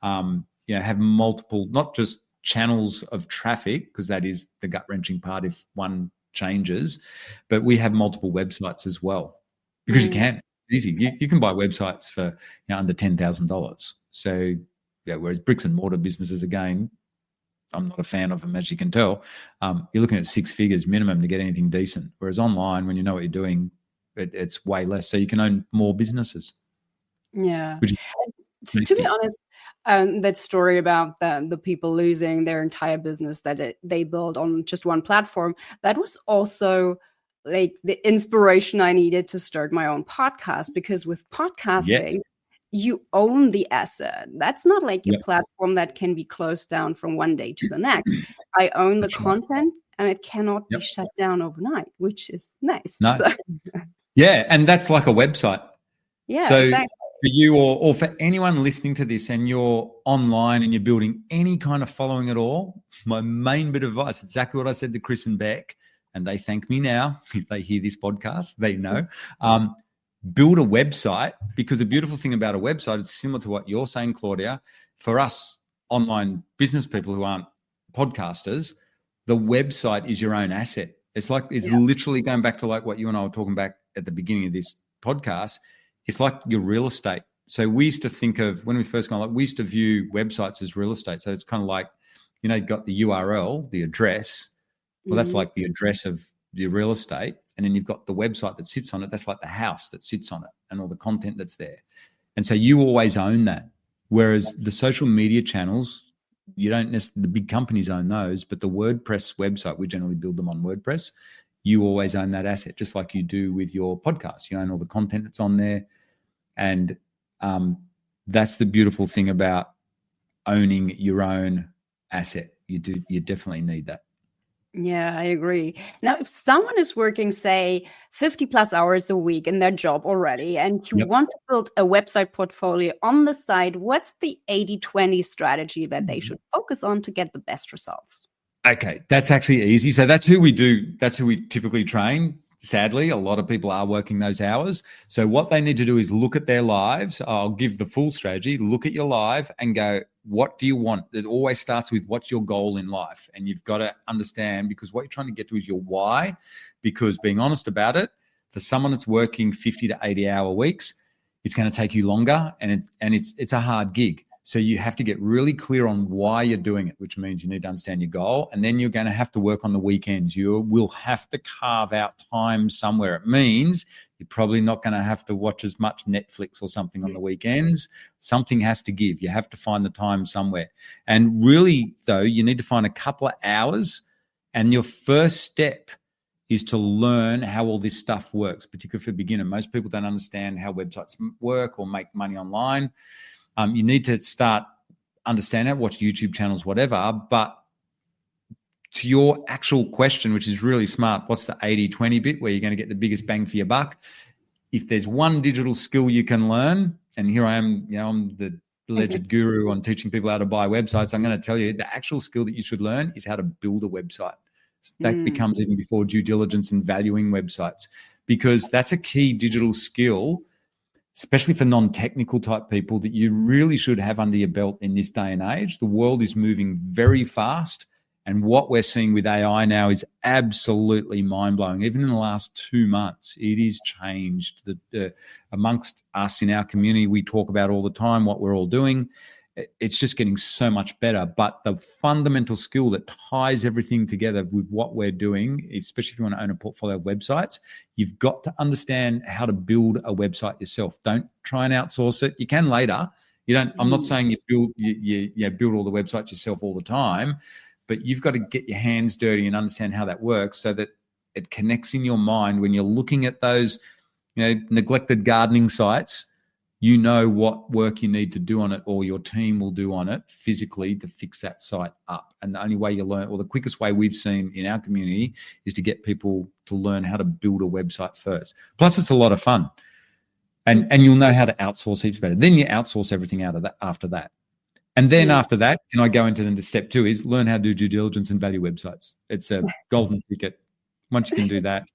Speaker 2: Have multiple, not just channels of traffic, because that is the gut-wrenching part if one changes, but we have multiple websites as well, because you can. It's easy. You can buy websites for under $10,000. So, whereas bricks and mortar businesses, again, I'm not a fan of them, as you can tell. You're looking at 6 figures minimum to get anything decent. Whereas online, when you know what you're doing, it's way less. So you can own more businesses.
Speaker 3: Yeah. To be honest, That story about the people losing their entire business that they built on just one platform, that was also like the inspiration I needed to start my own podcast, because with podcasting,
Speaker 2: Yes.
Speaker 3: you own the asset. That's not like a
Speaker 2: Yep.
Speaker 3: platform that can be closed down from one day to the next. I own the
Speaker 2: That's right.
Speaker 3: content, and it cannot be
Speaker 2: Yep.
Speaker 3: shut down overnight, which is nice.
Speaker 2: No.
Speaker 3: So,
Speaker 2: Yeah, and that's like a website.
Speaker 3: yeah,
Speaker 2: So
Speaker 3: exactly.
Speaker 2: for you or for anyone listening to this and you're online and you're building any kind of following at all, my main bit of advice, exactly what I said to Chris and Beck, and they thank me now. If they hear this podcast, they know. Build a website, because the beautiful thing about a website, it's similar to what you're saying, Claudia. For us online business people who aren't podcasters, the website is your own asset. It's like, it's literally going back to like what you and I were talking about at the beginning of this podcast. It's like your real estate. So we used to think of, when we first got, like, we used to view websites as real estate. So it's kind of like, you know, you've got the URL, the address. Well, that's like the address of the real estate. And then you've got the website that sits on it. That's like the house that sits on it and all the content that's there. And so you always own that. Whereas the social media channels, you don't necessarily, the big companies own those, but the WordPress website, we generally build them on WordPress. You always own that asset, just like you do with your podcast. You own all the content that's on there. And that's the beautiful thing about owning your own asset. You definitely need that.
Speaker 3: Yeah, I agree. Now, if someone is working, say, 50 plus hours a week in their job already, and you want to build a website portfolio on the side, what's the 80-20 strategy that they should focus on to get the best results?
Speaker 2: Okay, that's actually easy. So that's who we do. That's who we typically train. Sadly, a lot of people are working those hours. So what they need to do is look at their lives. I'll give the full strategy. Look at your life and go, what do you want? It always starts with what's your goal in life. And you've got to understand, because what you're trying to get to is your why. Because being honest about it, for someone that's working 50 to 80 hour weeks, it's going to take you longer, and it's a hard gig. So you have to get really clear on why you're doing it, which means you need to understand your goal. And then you're going to have to work on the weekends. You will have to carve out time somewhere. It means you're probably not going to have to watch as much Netflix or something on the weekends. Something has to give. You have to find the time somewhere. And really, though, you need to find a couple of hours. And your first step is to learn how all this stuff works, particularly for a beginner. Most people don't understand how websites work or make money online. You need to start understanding it, watch YouTube channels, whatever. But to your actual question, which is really smart, what's the 80-20 bit where you're going to get the biggest bang for your buck? If there's one digital skill you can learn, and here I am, you know, I'm the alleged guru on teaching people how to buy websites. I'm going to tell you the actual skill that you should learn is how to build a website. That becomes even before due diligence and valuing websites, because that's a key digital skill, especially for non-technical type people, that you really should have under your belt in this day and age. The world is moving very fast, and what we're seeing with AI now is absolutely mind-blowing. Even in the last 2 months, it is changed. Amongst us in our community, we talk about all the time what we're all doing. It's just getting so much better. But the fundamental skill that ties everything together with what we're doing, especially if you want to own a portfolio of websites, you've got to understand how to build a website yourself. Don't try and outsource it. You can later. You don't. I'm not saying you build all the websites yourself all the time, but you've got to get your hands dirty and understand how that works, so that it connects in your mind when you're looking at those, you know, neglected gardening sites. You know what work you need to do on it, or your team will do on it physically to fix that site up. And the only way you learn, or the quickest way we've seen in our community, is to get people to learn how to build a website first. Plus, it's a lot of fun. And you'll know how to outsource each better. Then you outsource everything out of that after that. And then after that, can I go into step 2 is learn how to do due diligence and value websites. It's a golden ticket. Once you can do that,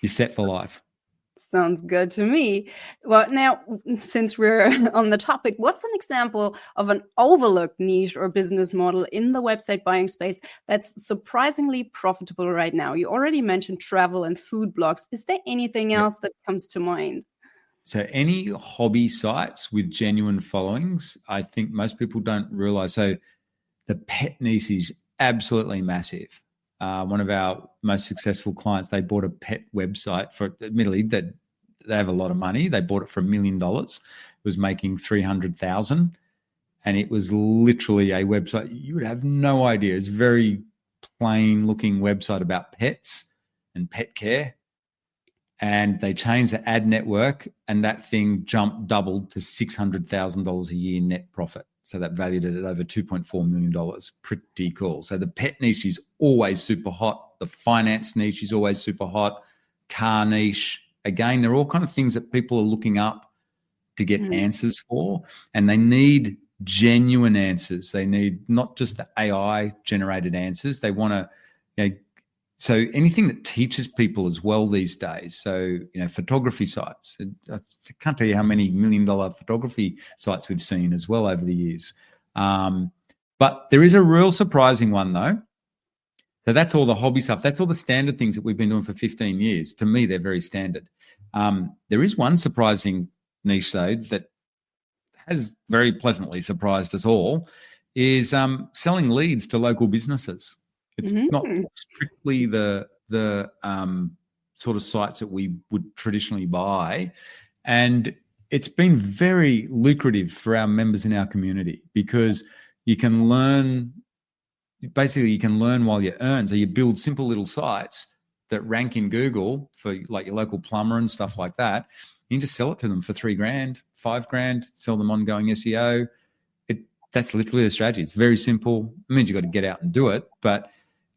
Speaker 2: you're set for life.
Speaker 3: Sounds good to me. Well, now, since we're on the topic, what's an example of an overlooked niche or business model in the website buying space that's surprisingly profitable right now? You already mentioned travel and food blogs. Is there anything else that comes to mind?
Speaker 2: So any hobby sites with genuine followings, I think most people don't realize. So the pet niche is absolutely massive. One of our most successful clients, they bought a pet website for, admittedly, that they have a lot of money. They bought it for $1 million. It was making $300,000, and it was literally a website. You would have no idea. It's a very plain looking website about pets and pet care. And they changed the ad network, and that thing doubled to $600,000 a year net profit. So that valued it at over $2.4 million. Pretty cool. So the pet niche is always super hot. The finance niche is always super hot. Car niche. Again, they're all kind of things that people are looking up to get answers for, and they need genuine answers. They need not just the AI generated answers. They want to, so anything that teaches people as well these days. So, photography sites. I can't tell you how many $1 million photography sites we've seen as well over the years. But there is a real surprising one though. So that's all the hobby stuff. That's all the standard things that we've been doing for 15 years. To me, they're very standard. There is one surprising niche though that has very pleasantly surprised us all, is selling leads to local businesses. It's not strictly the sort of sites that we would traditionally buy. And it's been very lucrative for our members in our community because you can learn while you earn. So you build simple little sites that rank in Google for like your local plumber and stuff like that. You can just sell it to them for $3,000, $5,000, sell them ongoing SEO. That's literally the strategy. It's very simple. It means you've got to get out and do it. But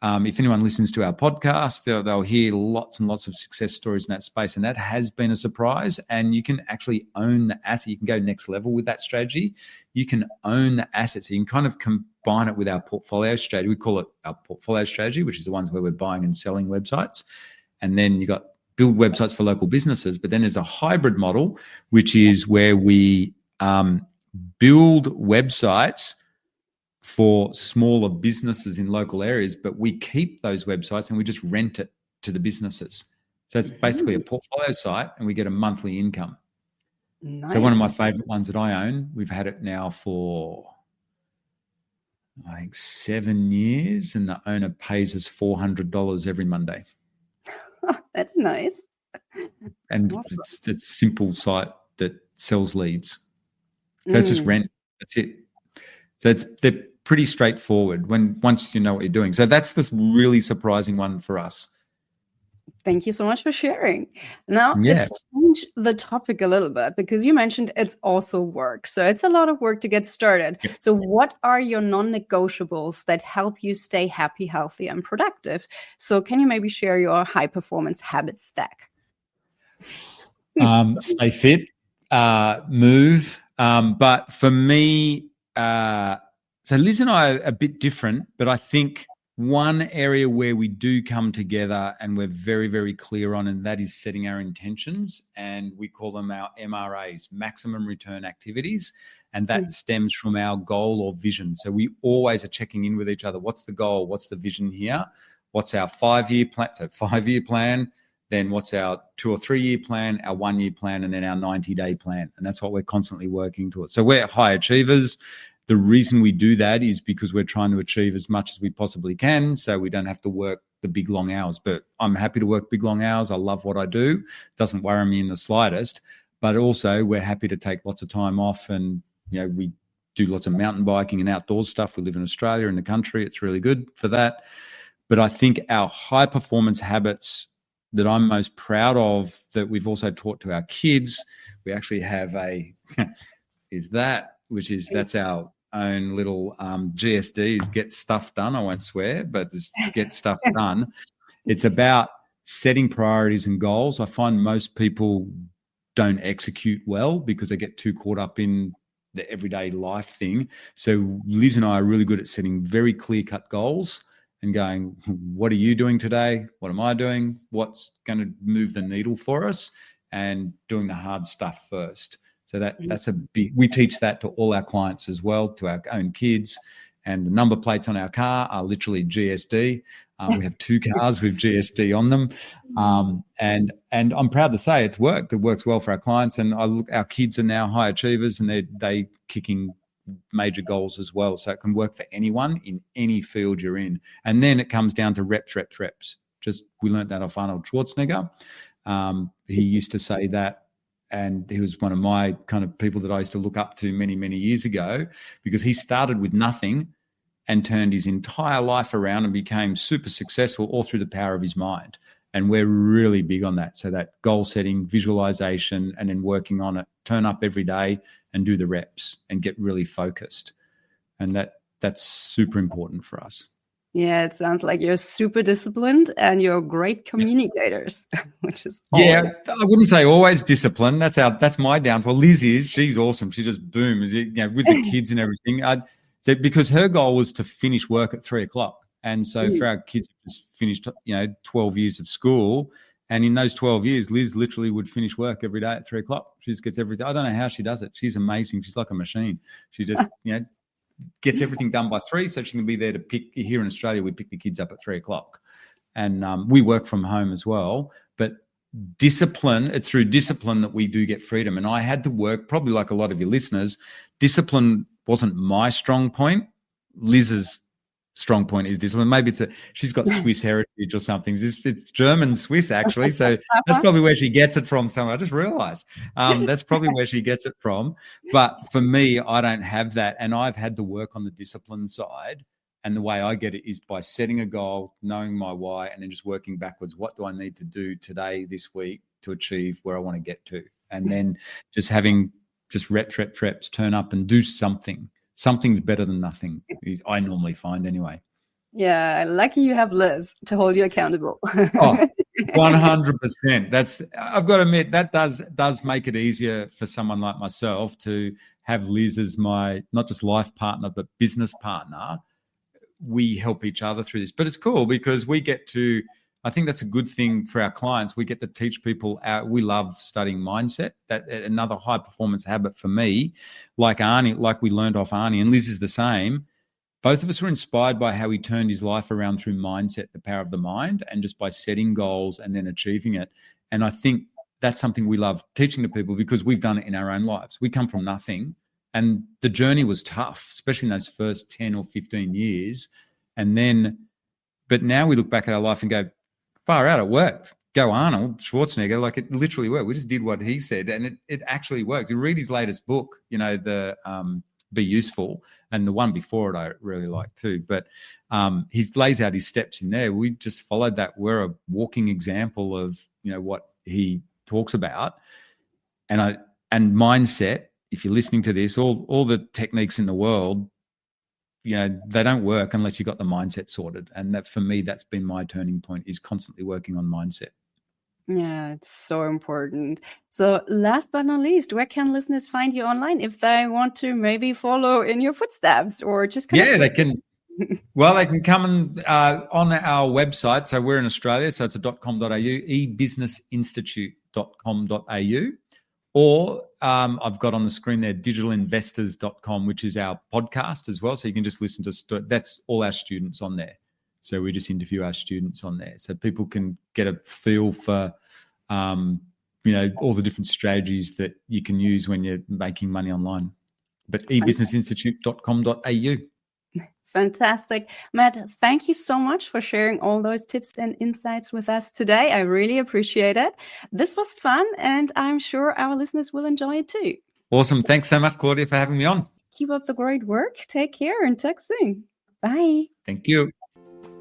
Speaker 2: if anyone listens to our podcast, they'll hear lots and lots of success stories in that space. And that has been a surprise. And you can actually own the asset. You can go next level with that strategy. You can own the assets. You can kind of combine it with our portfolio strategy. We call it our portfolio strategy, which is the ones where we're buying and selling websites. And then you got build websites for local businesses. But then there's a hybrid model, which is where we build websites for smaller businesses in local areas, but we keep those websites and we just rent it to the businesses. So it's basically a portfolio site and we get a monthly income. Nice. So one of my favorite ones that I own, we've had it now for, I think, 7 years, and the owner pays us $400 every Monday.
Speaker 3: That's nice.
Speaker 2: And awesome. It's a simple site that sells leads. So it's just rent. That's it. So they're pretty straightforward once you know what you're doing. So that's this really surprising one for us.
Speaker 3: Thank you so much for sharing. Now, let's change the topic a little bit, because you mentioned it's also work. So it's a lot of work to get started. Yeah. So what are your non-negotiables that help you stay happy, healthy, and productive? So can you maybe share your high-performance habit stack?
Speaker 2: Stay fit, move. But for me, so Liz and I are a bit different, but I think one area where we do come together and we're very, very clear on, and that is setting our intentions, and we call them our MRAs, maximum return activities, and that stems from our goal or vision. So we always are checking in with each other. What's the goal? What's the vision here? What's our 5-year plan? So 5-year plan. Then what's our 2 or 3 year plan, our 1 year plan, and then our 90-day plan. And that's what we're constantly working towards. So we're high achievers. The reason we do that is because we're trying to achieve as much as we possibly can, so we don't have to work the big, long hours. But I'm happy to work big, long hours. I love what I do. It doesn't worry me in the slightest. But also we're happy to take lots of time off, and we do lots of mountain biking and outdoor stuff. We live in Australia, in the country. It's really good for that. But I think our high performance habits that I'm most proud of, that we've also taught to our kids, we actually have that's our own little GSDs, get stuff done. I won't swear, but just get stuff done. It's about setting priorities and goals. I find most people don't execute well because they get too caught up in the everyday life thing. So Liz and I are really good at setting very clear-cut goals and going, what are you doing today? What am I doing? What's going to move the needle for us? And doing the hard stuff first. So that's a big, we teach that to all our clients as well, to our own kids. And the number plates on our car are literally GSD. We have 2 cars with GSD on them. And I'm proud to say it's worked. It works well for our clients. And our kids are now high achievers, and they kicking major goals as well. So it can work for anyone in any field you're in. And then it comes down to reps. We learned that off Arnold Schwarzenegger. He used to say that and he was one of my kind of people that I used to look up to many, many years ago, because he started with nothing and turned his entire life around and became super successful all through the power of his mind. And we're really big on that. So that goal setting, visualization, and then working on it, turn up every day and do the reps and get really focused. And that's super important for us.
Speaker 3: Yeah, it sounds like you're super disciplined and you're great communicators, which is
Speaker 2: I wouldn't say always disciplined. That's my downfall. Liz she's awesome. She just booms, with the kids and everything. Because her goal was to finish work at 3:00. And so for our kids, just finished, 12 years of school. And in those 12 years, Liz literally would finish work every day at 3:00. She just gets everything. I don't know how she does it. She's amazing. She's like a machine. She just, gets everything done by 3, so she can be there to pick. Here in Australia, we pick the kids up at 3:00. And we work from home as well. But discipline, it's through discipline that we do get freedom. And I had to work, probably like a lot of your listeners, discipline wasn't my strong point. Liz's strong point is discipline. Maybe she's got Swiss heritage or something. It's German Swiss, actually. So that's probably where she gets it from somewhere. I just realized that's probably where she gets it from. But for me, I don't have that. And I've had to work on the discipline side. And the way I get it is by setting a goal, knowing my why, and then just working backwards. What do I need to do today, this week, to achieve where I want to get to? And then just having reps, turn up and do something. Something's better than nothing, I normally find anyway.
Speaker 3: Yeah, lucky you have Liz to hold you accountable.
Speaker 2: 100%. I've got to admit, that does make it easier for someone like myself to have Liz as my not just life partner, but business partner. We help each other through this. But it's cool because we get to, I think that's a good thing for our clients. We get to teach people we love studying mindset. That another high performance habit for me, like Arnie, like we learned off Arnie, and Liz is the same. Both of us were inspired by how he turned his life around through mindset, the power of the mind, and just by setting goals and then achieving it. And I think that's something we love teaching to people because we've done it in our own lives. We come from nothing, and the journey was tough, especially in those first 10 or 15 years. But now we look back at our life and go, far out, it worked. Go Arnold Schwarzenegger, like it literally worked. We just did what he said, and it actually worked. You read his latest book, the Be Useful, and the one before it I really like too. But he lays out his steps in there. We just followed that. We're a walking example of what he talks about, and mindset. If you're listening to this, all the techniques in the world, they don't work unless you've got the mindset sorted. And that, for me, that's been my turning point, is constantly working on mindset.
Speaker 3: Yeah, it's so important. So last but not least, where can listeners find you online if they want to maybe follow in your footsteps or just
Speaker 2: they can. Well, they can come on our website. So we're in Australia, so it's .com.au, ebusinessinstitute.com.au. Or I've got on the screen there digitalinvestors.com, which is our podcast as well. So you can just listen to that's all our students on there. So we just interview our students on there, so people can get a feel for all the different strategies that you can use when you're making money online. But ebusinessinstitute.com.au.
Speaker 3: Fantastic. Matt, thank you so much for sharing all those tips and insights with us today. I really appreciate it. This was fun, and I'm sure our listeners will enjoy it too.
Speaker 2: Awesome. Thanks so much, Claudia, for having me on.
Speaker 3: Keep up the great work. Take care and talk soon. Bye.
Speaker 2: Thank you.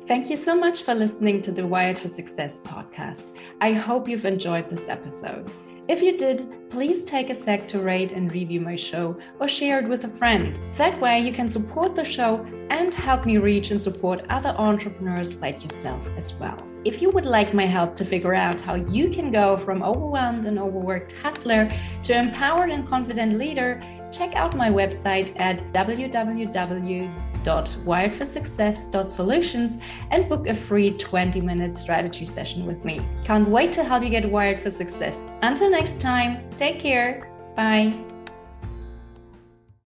Speaker 1: Thank you so much for listening to the Wired for Success podcast. I hope you've enjoyed this episode. If you did, please take a sec to rate and review my show or share it with a friend. That way you can support the show and help me reach and support other entrepreneurs like yourself as well. If you would like my help to figure out how you can go from overwhelmed and overworked hustler to empowered and confident leader, check out my website at www.wiredforsuccess.solutions and book a free 20-minute strategy session with me. Can't wait to help you get wired for success. Until next time, take care. Bye.